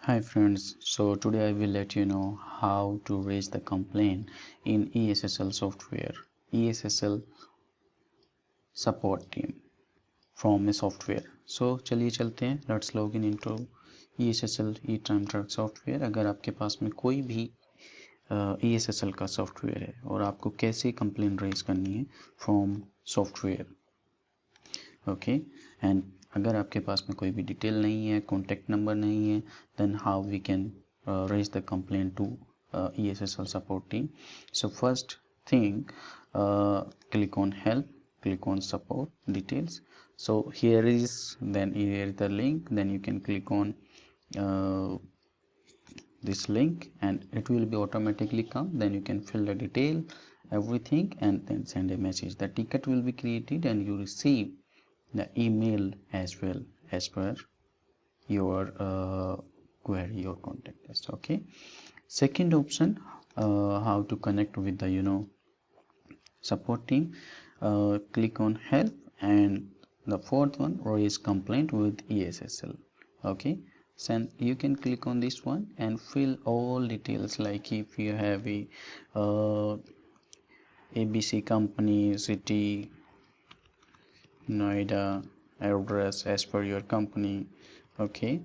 Hi friends, so today I will let you know how to raise the complaint in eSSL software, eSSL support team from a software. So चलिए चलते हैं, let's log in into eSSL e-time track software। अगर आपके पास में कोई भी eSSL का software है और आपको कैसे कंप्लेंट रेज करनी है फ्रॉम सॉफ्टवेयर, ओके एंड अगर आपके पास में कोई भी डिटेल नहीं है, कॉन्टैक्ट नंबर नहीं है, then how we can raise the complaint to eSSL support team. So first thing, click on help, click on support details. So here is the link, then you can click on uh, this link and it will be automatically come, then you can fill the detail everything and then send a message. The ticket will be created and you receive the email as well as per your query or contact us. Okay, second option, how to connect with the support team. Click on help and the fourth one, raise complaint with eSSL. Okay, so you can click on this one and fill all details, like if you have a ABC company, city, Noida, address as per your company. Okay,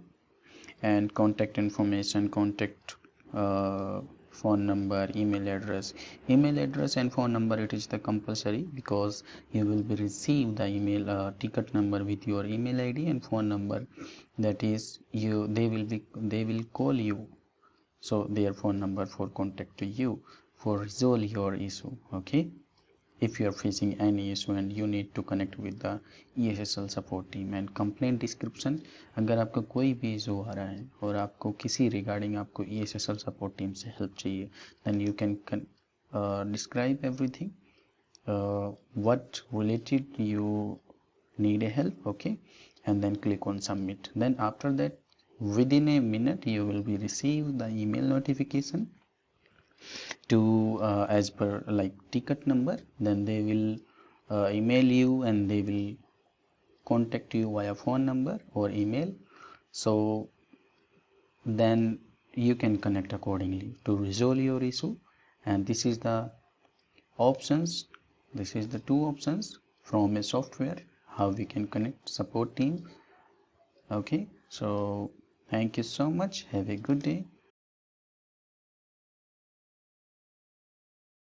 and contact information, contact phone number, email address and phone number, it is the compulsory, because you will be receive the email ticket number with your email ID and phone number, that is they will call you, so their phone number for contact to you for resolve your issue. Okay, if you are facing any issue and you need to connect with the eSSL support team. And complaint description, अगर आपका कोई भी issue आ रहा है और आपको किसी regarding आपको eSSL support team से हेल्प चाहिए, then you can describe everything, what related you need a help. Okay, and then click on submit. Then after that, within a minute you will be receive the email notification to as per like ticket number, then they will email you and they will contact you via phone number or email, so then you can connect accordingly to resolve your issue. And this is the options, this is the two options from a software how we can connect support team. Okay, so thank you so much, have a good day.